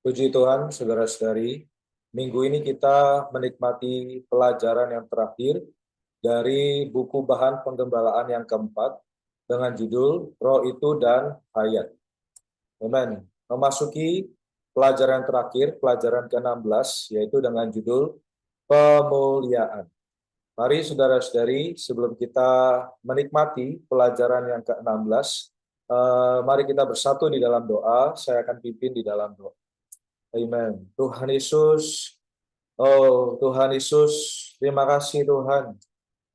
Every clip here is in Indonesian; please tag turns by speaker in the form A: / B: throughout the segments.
A: Puji Tuhan, saudara-saudari. Minggu ini kita menikmati pelajaran yang terakhir dari buku bahan penggembalaan yang keempat dengan judul Roh Itu dan Hayat. Amen. Memasuki pelajaran terakhir, pelajaran ke-16, yaitu dengan judul Pemuliaan. Mari saudara-saudari, sebelum kita menikmati pelajaran yang ke-16, mari kita bersatu di dalam doa. Saya akan pimpin di dalam doa. Amen. Tuhan Yesus, oh Tuhan Yesus, terima kasih Tuhan.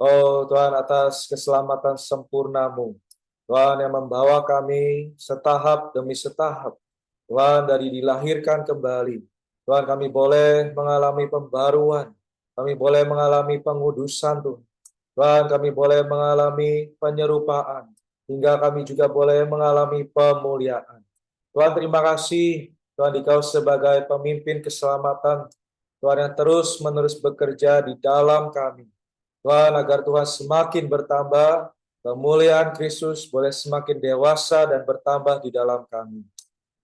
A: Oh Tuhan, atas keselamatan sempurna-Mu. Tuhan yang membawa kami setahap demi setahap. Tuhan, dari dilahirkan kembali. Tuhan, kami boleh mengalami pembaruan. Kami boleh mengalami pengudusan Tuhan. Tuhan, kami boleh mengalami penyerupaan. Hingga kami juga boleh mengalami pemuliaan. Tuhan, terima kasih. Tuhan, Engkau sebagai pemimpin keselamatan. Tuhan yang terus-menerus bekerja di dalam kami. Tuhan, agar Tuhan semakin bertambah, kemuliaan Kristus boleh semakin dewasa dan bertambah di dalam kami.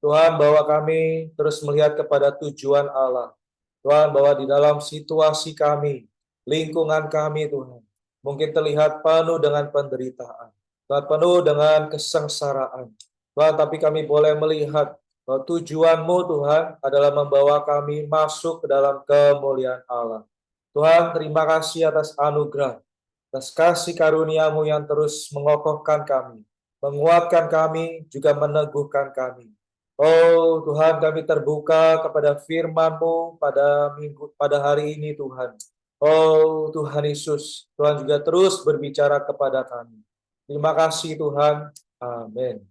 A: Tuhan, bahwa kami terus melihat kepada tujuan Allah. Tuhan, bahwa di dalam situasi kami, lingkungan kami Tuhan, mungkin terlihat penuh dengan penderitaan. Tuhan, penuh dengan kesengsaraan. Tuhan, tapi kami boleh melihat bahwa tujuan-Mu Tuhan adalah membawa kami masuk ke dalam kemuliaan Allah. Tuhan, terima kasih atas anugerah, atas kasih karunia-Mu yang terus mengokohkan kami, menguatkan kami, juga meneguhkan kami. Oh Tuhan, kami terbuka kepada firman-Mu pada hari ini Tuhan. Oh Tuhan Yesus, Tuhan juga terus berbicara kepada kami. Terima kasih Tuhan. Amin.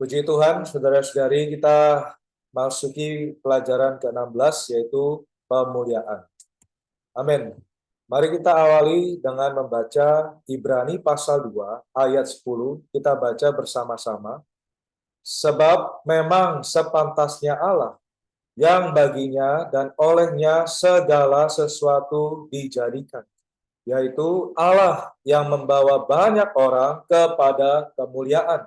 A: Puji Tuhan, saudara-saudari, kita masuki pelajaran ke-16, yaitu pemuliaan. Amin. Mari kita awali dengan membaca Ibrani pasal 2 ayat 10. Kita baca bersama-sama. Sebab memang sepantasnya Allah yang baginya dan olehnya segala sesuatu dijadikan, yaitu Allah yang membawa banyak orang kepada kemuliaan,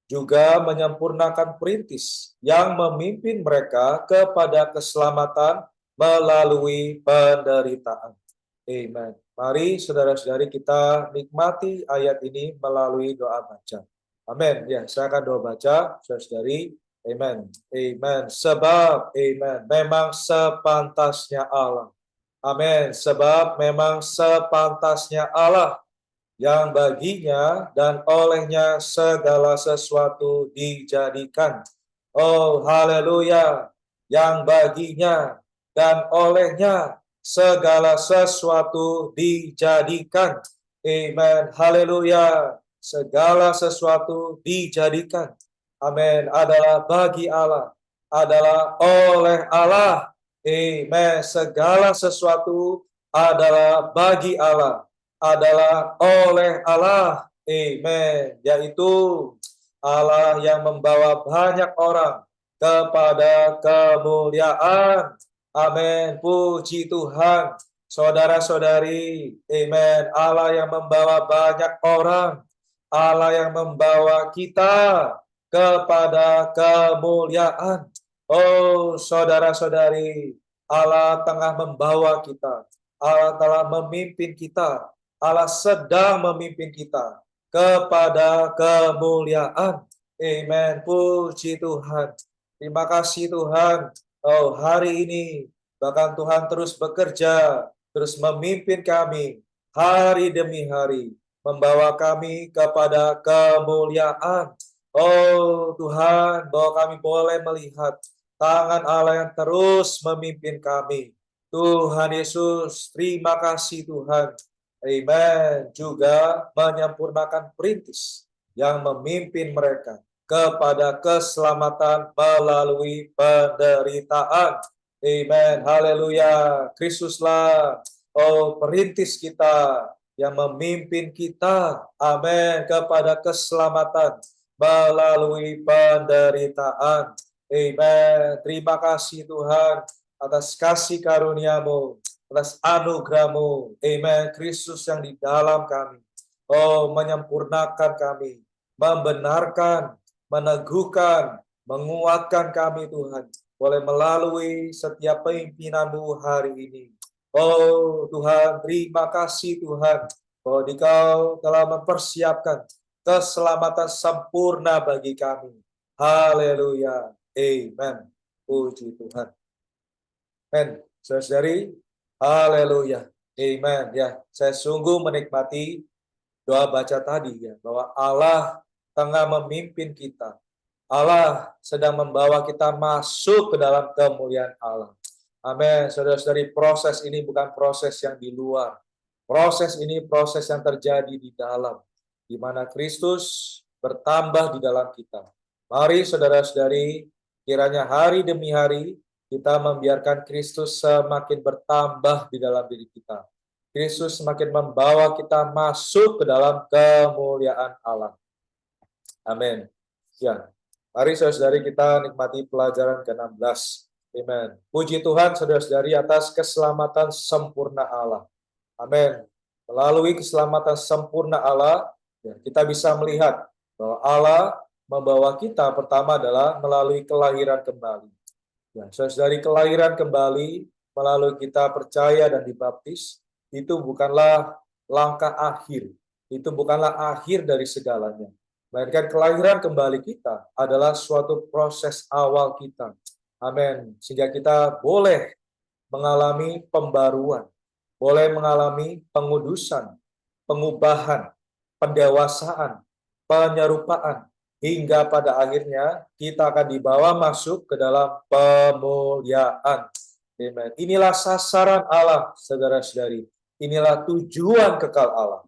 A: juga menyempurnakan perintis yang memimpin mereka kepada keselamatan melalui penderitaan. Amen. Mari saudara-saudari kita nikmati ayat ini melalui doa baca. Amin. Ya, saya akan doa baca, saudara-saudari. Amen. Amen. Sebab, amen, memang sepantasnya Allah. Amin. Sebab memang sepantasnya Allah yang baginya dan olehnya segala sesuatu dijadikan. Oh, haleluya. Yang baginya dan olehnya segala sesuatu dijadikan. Amen. Haleluya. Segala sesuatu dijadikan. Amin. Adalah bagi Allah. Adalah oleh Allah. Amen. Segala sesuatu adalah bagi Allah. Adalah oleh Allah. Amen. Yaitu Allah yang membawa banyak orang kepada kemuliaan. Amin. Puji Tuhan. Saudara-saudari, amen. Allah yang membawa banyak orang. Allah yang membawa kita kepada kemuliaan. Oh, saudara-saudari, Allah tengah membawa kita. Allah telah memimpin kita. Allah sedang memimpin kita kepada kemuliaan. Amen. Puji Tuhan. Terima kasih Tuhan. Oh, hari ini bahkan Tuhan terus bekerja, terus memimpin kami hari demi hari, membawa kami kepada kemuliaan. Oh Tuhan, bahwa kami boleh melihat tangan Allah yang terus memimpin kami. Tuhan Yesus, terima kasih Tuhan. Amen. Juga menyempurnakan perintis yang memimpin mereka kepada keselamatan melalui penderitaan. Amen. Haleluya. Kristuslah, oh perintis kita yang memimpin kita. Amin. Kepada keselamatan melalui penderitaan. Amen. Terima kasih Tuhan atas kasih karunia-Mu, atas anugerah-Mu. Amen. Kristus yang di dalam kami. Oh, menyempurnakan kami, membenarkan, meneguhkan, menguatkan kami Tuhan, boleh melalui setiap pimpinan-Mu hari ini. Oh Tuhan, terima kasih Tuhan, bahwa Engkau telah mempersiapkan keselamatan sempurna bagi kami. Haleluya. Amen. Puji Tuhan. Amen. Saudari, haleluya. Amen. Ya, saya sungguh menikmati doa baca tadi ya, bahwa Allah tengah memimpin kita. Allah sedang membawa kita masuk ke dalam kemuliaan Allah. Amin. Saudara-saudari, proses ini bukan proses yang di luar. Proses ini proses yang terjadi di dalam, di mana Kristus bertambah di dalam kita. Mari saudara-saudari, kiranya hari demi hari kita membiarkan Kristus semakin bertambah di dalam diri kita. Kristus semakin membawa kita masuk ke dalam kemuliaan Allah. Amin. Ya, mari saudara-saudari kita nikmati pelajaran ke-16. Amin. Puji Tuhan saudara-saudari atas keselamatan sempurna Allah. Amin. Melalui keselamatan sempurna Allah, ya, kita bisa melihat bahwa Allah membawa kita pertama adalah melalui kelahiran kembali. Ya, saudari, kelahiran kembali melalui kita percaya dan dibaptis, itu bukanlah langkah akhir. Itu bukanlah akhir dari segalanya. Melainkan kelahiran kembali kita adalah suatu proses awal kita. Amin. Sehingga kita boleh mengalami pembaruan, boleh mengalami pengudusan, pengubahan, pendewasaan, penyerupaan, hingga pada akhirnya kita akan dibawa masuk ke dalam pemuliaan. Amen. Inilah sasaran Allah, saudara-saudari. Inilah tujuan kekal Allah.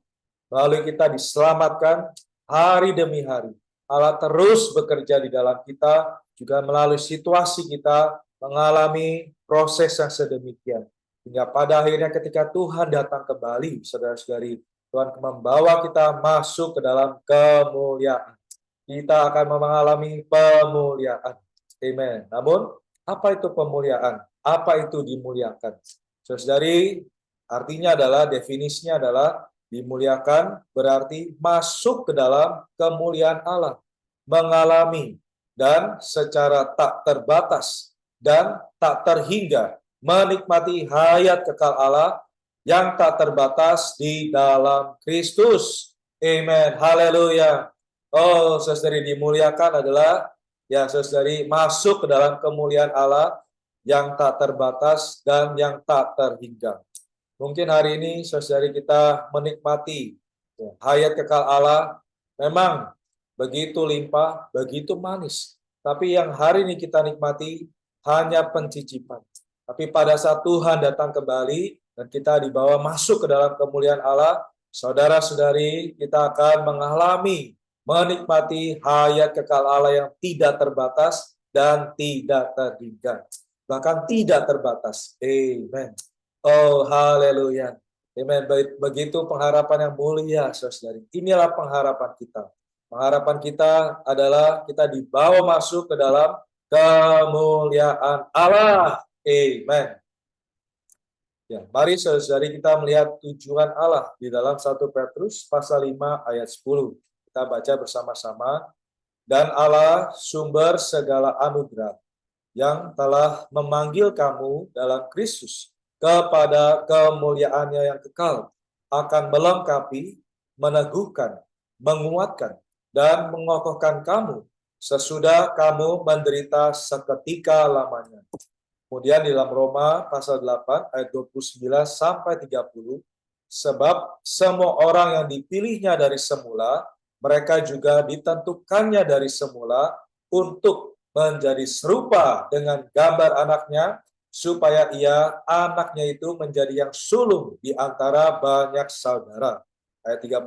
A: Melalui kita diselamatkan hari demi hari. Allah terus bekerja di dalam kita, juga melalui situasi kita mengalami proses yang sedemikian. Hingga pada akhirnya ketika Tuhan datang kembali, saudara-saudari, Tuhan membawa kita masuk ke dalam kemuliaan. Kita akan mengalami pemuliaan. Amen. Namun, apa itu pemuliaan? Apa itu dimuliakan? Saudari, artinya adalah, definisinya adalah, dimuliakan berarti masuk ke dalam kemuliaan Allah. Mengalami dan secara tak terbatas dan tak terhingga menikmati hayat kekal Allah yang tak terbatas di dalam Kristus. Amen. Haleluya. Oh, saudari, dimuliakan adalah, ya saudari, masuk ke dalam kemuliaan Allah yang tak terbatas dan yang tak terhingga. Mungkin hari ini saudari kita menikmati ya, hayat kekal Allah memang begitu limpah, begitu manis. Tapi yang hari ini kita nikmati hanya pencicipan. Tapi pada saat Tuhan datang kembali dan kita dibawa masuk ke dalam kemuliaan Allah, saudara-saudari, kita akan mengalami, menikmati hayat kekal Allah yang tidak terbatas dan tidak terhingga. Bahkan tidak terbatas. Amen. Oh, haleluya. Amen. Begitu pengharapan yang mulia, saudari. Inilah pengharapan kita. Pengharapan kita adalah kita dibawa masuk ke dalam kemuliaan Allah. Amen. Ya, mari saudari kita melihat tujuan Allah di dalam 1 Petrus pasal 5 ayat 10. Kita baca bersama-sama. Dan Allah sumber segala anugerah yang telah memanggil kamu dalam Kristus kepada kemuliaannya yang kekal, akan melengkapi, meneguhkan, menguatkan, dan mengokohkan kamu sesudah kamu menderita seketika lamanya. Kemudian di dalam Roma pasal 8 ayat 29 sampai 30, sebab semua orang yang dipilihnya dari semula, mereka juga ditentukannya dari semula untuk menjadi serupa dengan gambar anaknya, supaya anaknya itu menjadi yang sulung di antara banyak saudara. Ayat 30,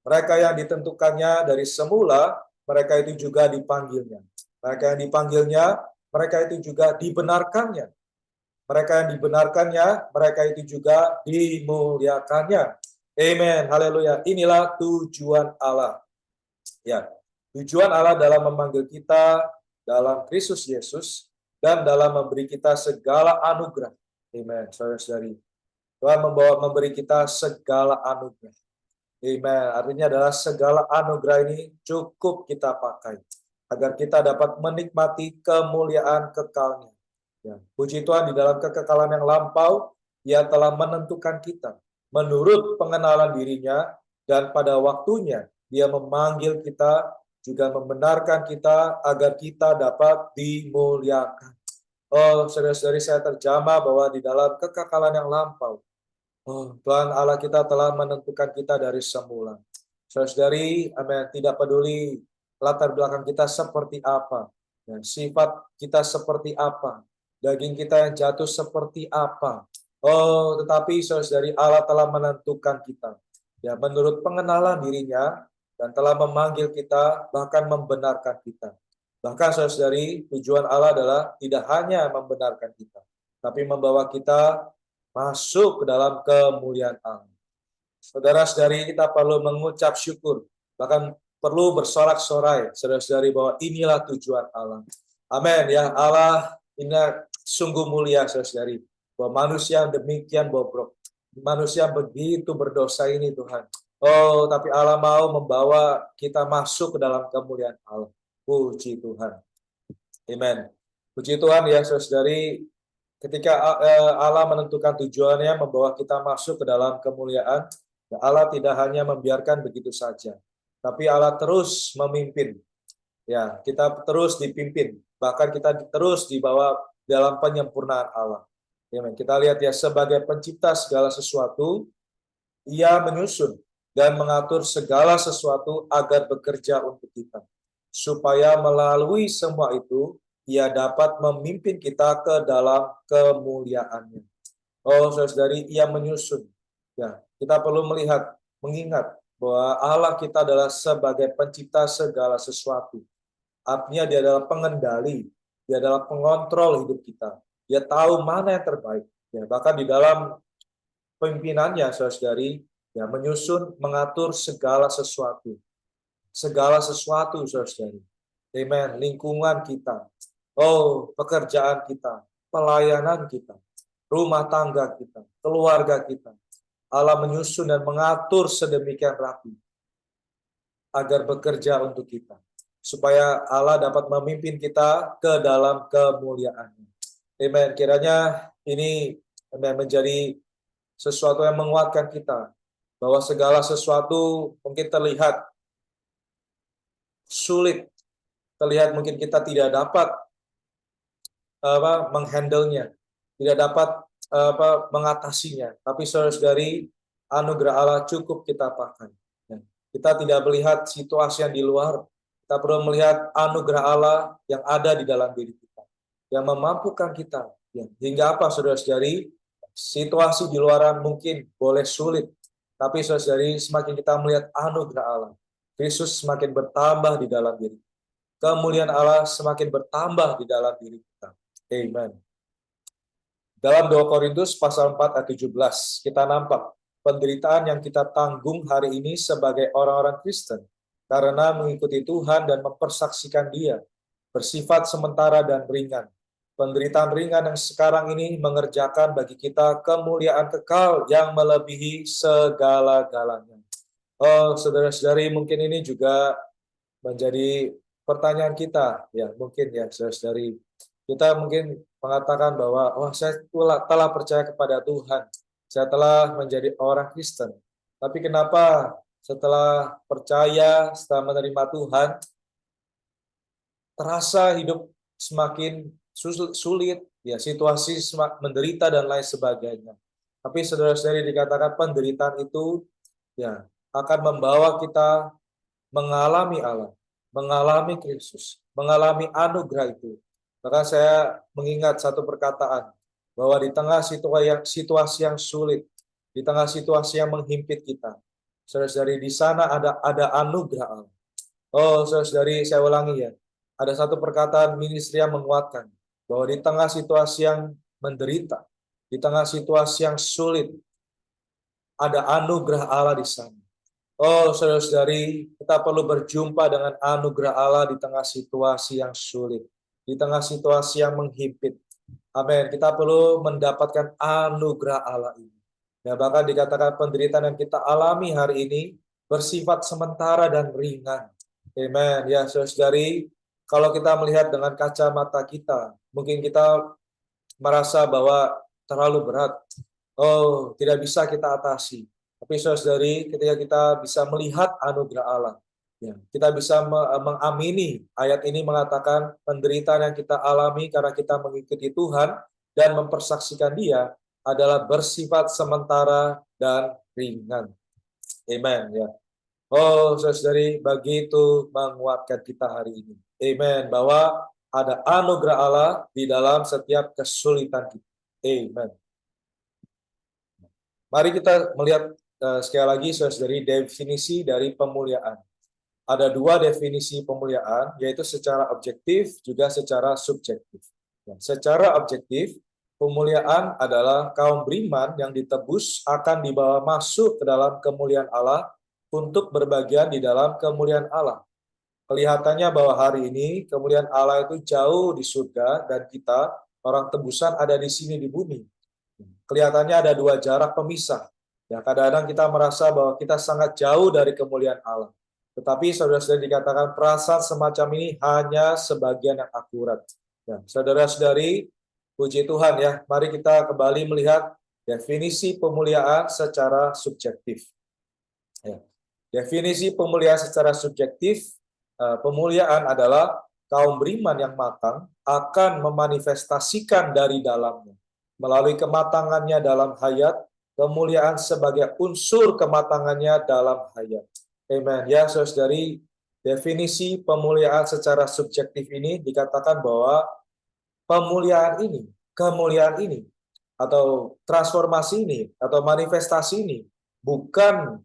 A: mereka yang ditentukannya dari semula, mereka itu juga dipanggilnya. Mereka yang dipanggilnya, mereka itu juga dibenarkannya. Mereka yang dibenarkannya, mereka itu juga dimuliakannya. Amen. Haleluya. Inilah tujuan Allah. Ya, tujuan Allah dalam memanggil kita dalam Kristus Yesus dan dalam memberi kita segala anugerah. Amen. Saudara-saudari, Tuhan memberi kita segala anugerah. Amen. Artinya adalah segala anugerah ini cukup kita pakai. agar kita dapat menikmati kemuliaan kekalnya. Ya, puji Tuhan, di dalam kekekalan yang lampau, Ia telah menentukan kita menurut pengenalan dirinya, dan pada waktunya Dia memanggil kita, juga membenarkan kita agar kita dapat dimuliakan. Oh, saudara-saudari, saya terjamah bahwa di dalam kekekalan yang lampau, oh, Tuhan Allah kita telah menentukan kita dari semula. Saudari, amin, tidak peduli latar belakang kita seperti apa, dan sifat kita seperti apa, daging kita yang jatuh seperti apa. Oh, tetapi saudari, Allah telah menentukan kita, ya, menurut pengenalan dirinya, dan telah memanggil kita, bahkan membenarkan kita. Bahkan saudari, tujuan Allah adalah tidak hanya membenarkan kita, tapi membawa kita masuk ke dalam kemuliaan Allah. Saudara-saudari, kita perlu mengucap syukur, bahkan perlu bersorak-sorai, saudara-saudari, bahwa inilah tujuan Allah. Amin. Ya, Allah ini sungguh mulia, saudara-saudari, bahwa manusia yang demikian bobrok, manusia begitu berdosa ini, Tuhan. Oh, tapi Allah mau membawa kita masuk ke dalam kemuliaan Allah. Puji Tuhan. Amin. Puji Tuhan ya, saudara-saudari, ketika Allah menentukan tujuannya membawa kita masuk ke dalam kemuliaan, Allah tidak hanya membiarkan begitu saja, tapi Allah terus memimpin. Ya, kita terus dipimpin, bahkan kita terus dibawa dalam penyempurnaan Allah. Amin. Kita lihat ya, sebagai pencipta segala sesuatu, Ia menyusun dan mengatur segala sesuatu agar bekerja untuk kita, supaya melalui semua itu Ia dapat memimpin kita ke dalam kemuliaannya. Oh, saudari, Ia menyusun. Ya, kita perlu mengingat bahwa Allah kita adalah sebagai pencipta segala sesuatu. Artinya Dia adalah pengendali, Dia adalah pengontrol hidup kita. Dia tahu mana yang terbaik. Ya, bahkan di dalam pimpinannya, saudari, ya, menyusun, mengatur segala sesuatu. Segala sesuatu, saudari. Amen. Lingkungan kita, oh, pekerjaan kita, pelayanan kita, rumah tangga kita, keluarga kita. Allah menyusun dan mengatur sedemikian rapi agar bekerja untuk kita, supaya Allah dapat memimpin kita ke dalam kemuliaan-Nya. Amen. Kiranya ini menjadi sesuatu yang menguatkan kita, bahwa segala sesuatu mungkin terlihat sulit, terlihat mungkin kita tidak dapat menghandle-nya, tidak dapat mengatasinya, tapi saudari, anugerah Allah cukup kita pakai. Kita tidak melihat situasi yang di luar, kita perlu melihat anugerah Allah yang ada di dalam diri kita, yang memampukan kita. Hingga apa, saudara-saudari? Situasi di luaran mungkin boleh sulit, tapi saudara-saudari, semakin kita melihat anugerah Allah, Kristus semakin bertambah di dalam diri. Kemuliaan Allah semakin bertambah di dalam diri kita. Amen. Dalam 2 Korintus pasal 4 ayat 17, kita nampak penderitaan yang kita tanggung hari ini sebagai orang-orang Kristen karena mengikuti Tuhan dan mempersaksikan Dia, bersifat sementara dan ringan. Penderitaan ringan yang sekarang ini mengerjakan bagi kita kemuliaan kekal yang melebihi segala-galanya. Oh, saudara-saudari, mungkin ini juga menjadi pertanyaan kita, ya, mungkin ya, saudara-saudari. Kita mungkin mengatakan bahwa, oh, saya telah percaya kepada Tuhan, saya telah menjadi orang Kristen. Tapi kenapa setelah percaya, setelah menerima Tuhan, terasa hidup semakin sulit, ya, situasi menderita dan lain sebagainya. Tapi saudara-saudari, dikatakan penderitaan itu ya akan membawa kita mengalami Allah, mengalami Kristus, mengalami anugerah itu. Maka saya mengingat satu perkataan, bahwa di tengah situasi yang sulit, di tengah situasi yang menghimpit kita, saudara-saudari, di sana ada anugerah Allah. Oh, saudara-saudari, saya ulangi ya, ada satu perkataan ministry yang menguatkan, bahwa di tengah situasi yang menderita, di tengah situasi yang sulit, ada anugerah Allah di sana. Oh, saudara-saudari, kita perlu berjumpa dengan anugerah Allah di tengah situasi yang sulit, di tengah situasi yang menghimpit. Amin. Kita perlu mendapatkan anugerah Allah ini. Ya, bahkan dikatakan penderitaan yang kita alami hari ini bersifat sementara dan ringan. Amin. Ya, saudara-saudari, kalau kita melihat dengan kacamata kita, mungkin kita merasa bahwa terlalu berat. Oh, tidak bisa kita atasi. Tapi saudari, ketika kita bisa melihat anugerah Allah, ya, kita bisa mengamini ayat ini mengatakan penderitaan yang kita alami karena kita mengikuti Tuhan dan mempersaksikan Dia adalah bersifat sementara dan ringan. Amen. Ya. Oh, saudari, begitu menguatkan kita hari ini. Amen. Bahwa ada anugerah Allah di dalam setiap kesulitan kita. Amen. Mari kita melihat sekali lagi, saudari, definisi dari pemuliaan. Ada dua definisi pemuliaan, yaitu secara objektif juga secara subjektif. Secara objektif, pemuliaan adalah kaum beriman yang ditebus akan dibawa masuk ke dalam kemuliaan Allah untuk berbagian di dalam kemuliaan Allah. Kelihatannya bahwa hari ini kemuliaan Allah itu jauh di surga dan kita, orang tebusan, ada di sini di bumi. Kelihatannya ada dua jarak pemisah. Ya, kadang-kadang kita merasa bahwa kita sangat jauh dari kemuliaan Allah. Tetapi saudara-saudari, dikatakan perasaan semacam ini hanya sebagian yang akurat. Ya, saudara-saudari, puji Tuhan ya, mari kita kembali melihat definisi pemuliaan secara subjektif. Ya. Definisi pemuliaan secara subjektif, pemuliaan adalah kaum beriman yang matang akan memanifestasikan dari dalamnya, melalui kematangannya dalam hayat, kemuliaan sebagai unsur kematangannya dalam hayat. Amen. Ya, saudari, definisi pemuliaan secara subjektif ini dikatakan bahwa kemuliaan ini, atau transformasi ini, atau manifestasi ini bukan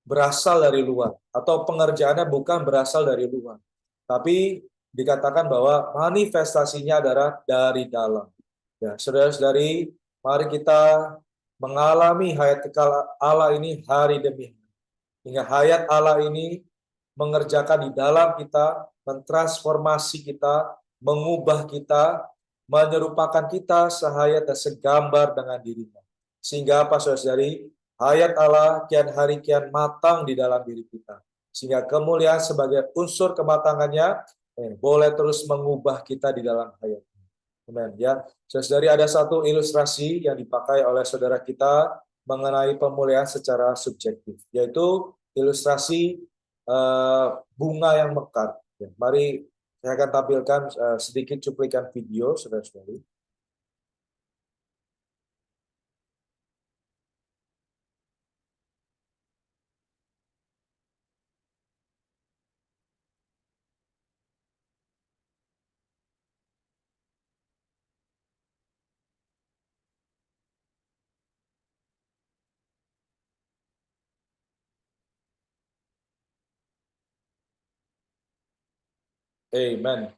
A: berasal dari luar, atau pengerjaannya bukan berasal dari luar, tapi dikatakan bahwa manifestasinya adalah dari dalam. Ya, saudara-saudari, mari kita mengalami hayat kekal Allah ini hari demi hari. Hingga hayat Allah ini mengerjakan di dalam kita, mentransformasi kita, mengubah kita, menyerupakan kita sehayat dan segambar dengan dirinya. Sehingga apa, saudari, hayat Allah kian hari kian matang di dalam diri kita. Sehingga kemuliaan sebagai unsur kematangannya boleh terus mengubah kita di dalam hayat. Amen. Ya, saudari, ada satu ilustrasi yang dipakai oleh saudara kita mengenai pemuliaan secara subjektif, yaitu ilustrasi bunga yang mekar. Ya, mari saya akan tampilkan sedikit cuplikan video, saudara-saudari. Amen.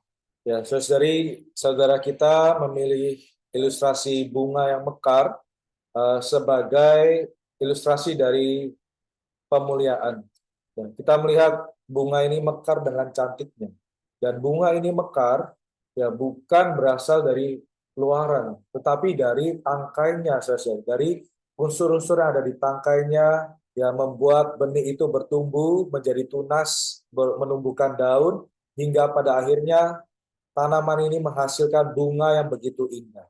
A: Ya, saudari, saudara kita memilih ilustrasi bunga yang mekar sebagai ilustrasi dari pemuliaan. Dan kita melihat bunga ini mekar dengan cantiknya. Dan bunga ini mekar ya bukan berasal dari luaran, tetapi dari tangkainya, saudara. Dari unsur-unsur yang ada di tangkainya yang membuat benih itu bertumbuh, menjadi tunas, menumbuhkan daun, hingga pada akhirnya tanaman ini menghasilkan bunga yang begitu indah.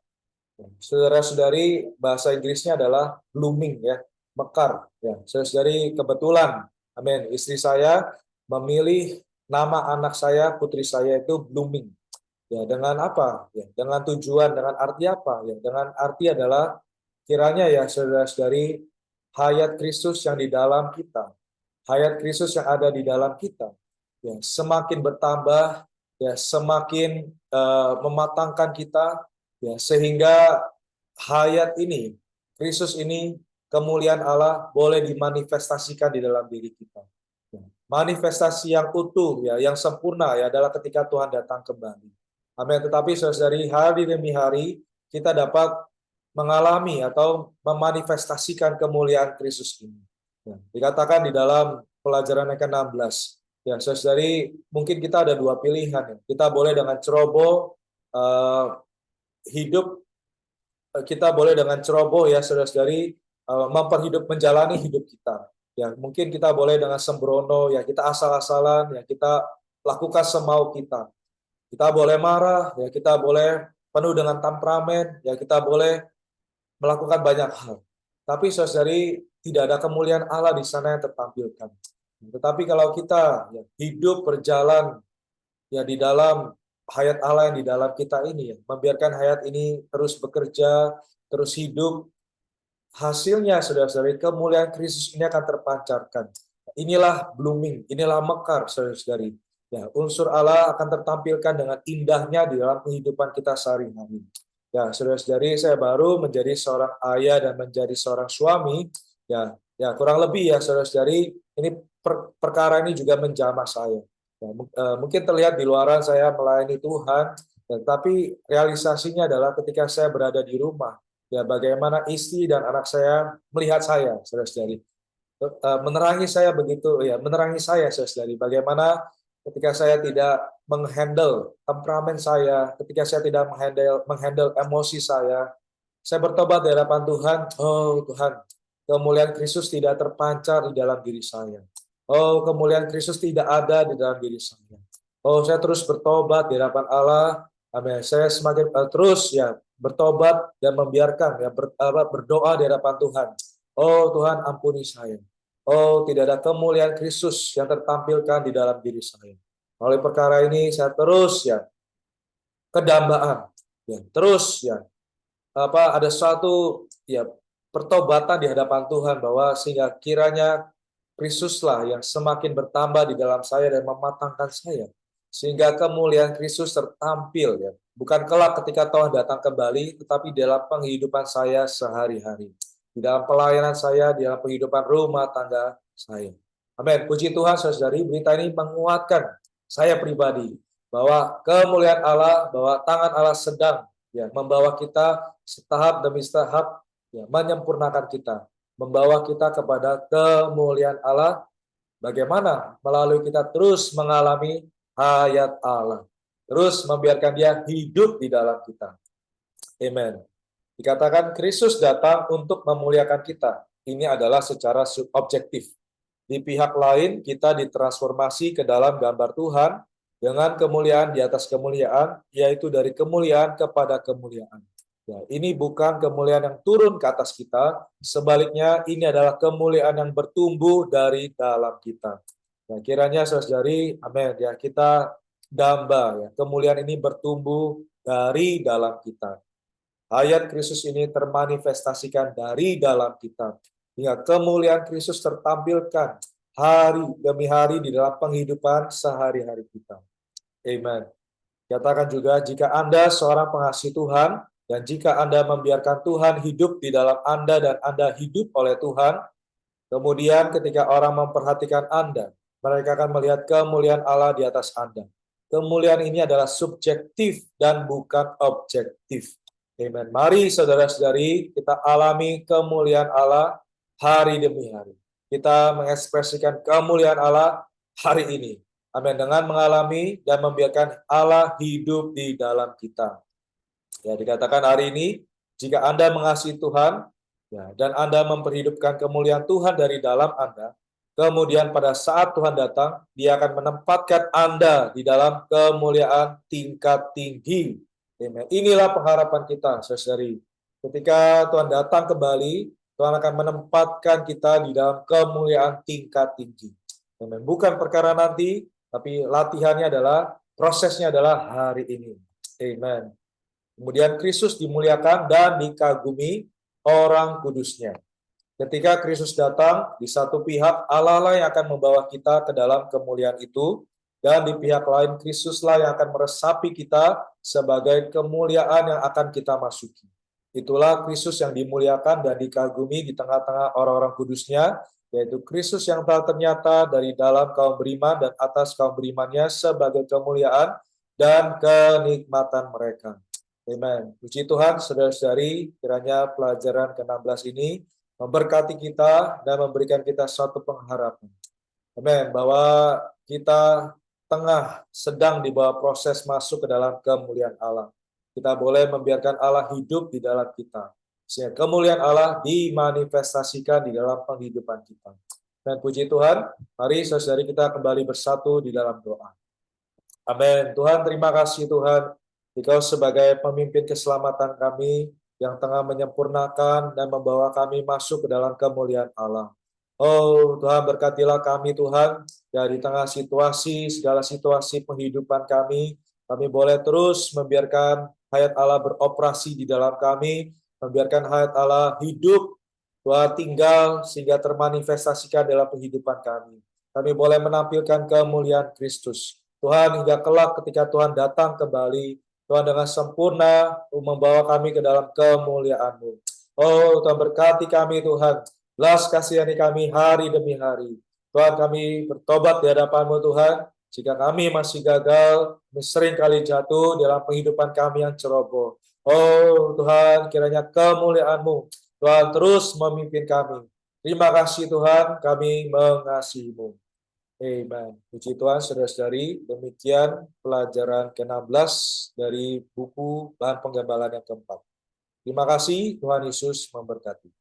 A: Saudara-saudari, bahasa Inggrisnya adalah blooming ya, mekar ya. Saudara-saudari, kebetulan, amin, istri saya memilih nama anak saya, putri saya itu blooming. Ya, dengan apa? Ya, dengan tujuan, dengan arti apa? Ya, dengan arti adalah kiranya ya saudara-saudari, hayat Kristus yang di dalam kita, hayat Kristus yang ada di dalam kita, ya, semakin bertambah, ya, semakin mematangkan kita, ya, sehingga hayat ini, Kristus ini, kemuliaan Allah boleh dimanifestasikan di dalam diri kita. Ya, manifestasi yang utuh, ya, yang sempurna ya adalah ketika Tuhan datang kembali. Amin. Tetapi saudari, hari demi hari kita dapat mengalami atau memanifestasikan kemuliaan Kristus ini. Ya, dikatakan di dalam pelajaran yang ke-16. Ya, saudari, mungkin kita ada dua pilihan. Ya. Kita boleh dengan ceroboh kita boleh dengan ceroboh ya saudara-saudari menjalani hidup kita. Ya, mungkin kita boleh dengan sembrono, ya kita asal-asalan, ya kita lakukan semau kita. Kita boleh marah, ya kita boleh penuh dengan temperamen, ya kita boleh melakukan banyak hal. Tapi saudari, tidak ada kemuliaan Allah di sana yang tertampilkan. Tetapi kalau kita ya, hidup berjalan ya di dalam hayat Allah yang di dalam kita ini, ya, membiarkan hayat ini terus bekerja, terus hidup, hasilnya saudara-saudari, kemuliaan Kristus ini akan terpancarkan. Inilah blooming, inilah mekar saudara-saudari. Ya, unsur Allah akan tertampilkan dengan indahnya di dalam kehidupan kita sehari-hari. Ya, saudara-saudari, saya baru menjadi seorang ayah dan menjadi seorang suami. Ya, ya kurang lebih ya saudara-saudari, ini perkara ini juga menjamah saya. Ya, mungkin terlihat di luaran saya melayani Tuhan, ya, tapi realisasinya adalah ketika saya berada di rumah, ya bagaimana istri dan anak saya melihat saya, saudara-saudari. Menerangi saya begitu, ya menerangi saya, saudara-saudari. Bagaimana ketika saya tidak menghandle temperamen saya, ketika saya tidak menghandle emosi saya bertobat di hadapan Tuhan. Oh Tuhan, kemuliaan Kristus tidak terpancar di dalam diri saya. Oh, kemuliaan Kristus tidak ada di dalam diri saya. Oh, saya terus bertobat di hadapan Allah. Amin. Saya semakin terus ya bertobat dan membiarkan ya berdoa di hadapan Tuhan. Oh Tuhan, ampuni saya. Oh, tidak ada kemuliaan Kristus yang tertampilkan di dalam diri saya. Oleh perkara ini saya terus ya kedambaan, ya terus ya ada suatu ya pertobatan di hadapan Tuhan, bahwa sehingga kiranya Kristuslah yang semakin bertambah di dalam saya dan mematangkan saya, sehingga kemuliaan Kristus tertampil ya, bukan kelak ketika Tuhan datang kembali, tetapi dalam penghidupan saya sehari-hari, di dalam pelayanan saya, di dalam kehidupan rumah tangga saya. Amin. Puji Tuhan, saudari, berita ini menguatkan saya pribadi bahwa kemuliaan Allah, bahwa tangan Allah sedang ya membawa kita setahap demi setahap ya menyempurnakan kita, membawa kita kepada kemuliaan Allah. Bagaimana? Melalui kita terus mengalami hayat Allah, terus membiarkan dia hidup di dalam kita. Amen. Dikatakan Kristus datang untuk memuliakan kita. Ini adalah secara subjektif. Di pihak lain, kita ditransformasi ke dalam gambar Tuhan dengan kemuliaan di atas kemuliaan, yaitu dari kemuliaan kepada kemuliaan. Ya, ini bukan kemuliaan yang turun ke atas kita, sebaliknya ini adalah kemuliaan yang bertumbuh dari dalam kita. Ya, kiranya saudari, amin, ya kita damba, ya kemuliaan ini bertumbuh dari dalam kita. Hayat Kristus ini termanifestasikan dari dalam kita, hingga kemuliaan Kristus tertampilkan hari demi hari di dalam penghidupan sehari-hari kita. Amen. Katakan juga, jika Anda seorang pengasih Tuhan, dan jika Anda membiarkan Tuhan hidup di dalam Anda dan Anda hidup oleh Tuhan, kemudian ketika orang memperhatikan Anda, mereka akan melihat kemuliaan Allah di atas Anda. Kemuliaan ini adalah subjektif dan bukan objektif. Amen. Mari saudara-saudari, kita alami kemuliaan Allah hari demi hari. Kita mengekspresikan kemuliaan Allah hari ini. Amin. Dengan mengalami dan membiarkan Allah hidup di dalam kita. Ya, dikatakan hari ini, jika Anda mengasihi Tuhan, ya, dan Anda memperhidupkan kemuliaan Tuhan dari dalam Anda, kemudian pada saat Tuhan datang, Dia akan menempatkan Anda di dalam kemuliaan tingkat tinggi. Amen. Inilah pengharapan kita, saudari. Ketika Tuhan datang kembali, Tuhan akan menempatkan kita di dalam kemuliaan tingkat tinggi. Amen. Bukan perkara nanti, tapi latihannya adalah, prosesnya adalah hari ini. Amen. Kemudian Kristus dimuliakan dan dikagumi orang kudusnya. Ketika Kristus datang, di satu pihak Allah lah yang akan membawa kita ke dalam kemuliaan itu, dan di pihak lain Kristuslah yang akan meresapi kita sebagai kemuliaan yang akan kita masuki. Itulah Kristus yang dimuliakan dan dikagumi di tengah-tengah orang-orang kudusnya, yaitu Kristus yang telah ternyata dari dalam kaum beriman dan atas kaum berimannya sebagai kemuliaan dan kenikmatan mereka. Amen. Puji Tuhan, saudara-saudari, kiranya pelajaran ke-16 ini memberkati kita dan memberikan kita suatu pengharapan. Amen. Bahwa kita sedang di bawah proses masuk ke dalam kemuliaan Allah. Kita boleh membiarkan Allah hidup di dalam kita, sehingga kemuliaan Allah dimanifestasikan di dalam penghidupan kita. Dan puji Tuhan, mari saudari kita kembali bersatu di dalam doa. Amin. Tuhan, terima kasih Tuhan. Engkau sebagai pemimpin keselamatan kami yang tengah menyempurnakan dan membawa kami masuk ke dalam kemuliaan Allah. Oh Tuhan, berkatilah kami Tuhan, dari tengah situasi, segala situasi penghidupan kami boleh terus membiarkan hayat Allah beroperasi di dalam kami, membiarkan hayat Allah hidup, Tuhan tinggal sehingga termanifestasikan dalam kehidupan kami. Kami boleh menampilkan kemuliaan Kristus. Tuhan, hingga kelak ketika Tuhan datang kembali, Tuhan dengan sempurna membawa kami ke dalam kemuliaan-Mu. Oh Tuhan, berkati kami Tuhan, belas kasihani kami hari demi hari. Tuhan, kami bertobat di hadapan-Mu Tuhan, jika kami masih gagal, kami sering kali jatuh dalam kehidupan kami yang ceroboh. Oh Tuhan, kiranya kemuliaan-Mu, Tuhan terus memimpin kami. Terima kasih Tuhan, kami mengasihi-Mu. Amen. Puji Tuhan, saudara-saudari, demikian pelajaran ke-16 dari buku Bahan Penggambaran yang keempat. Terima kasih, Tuhan Yesus memberkati.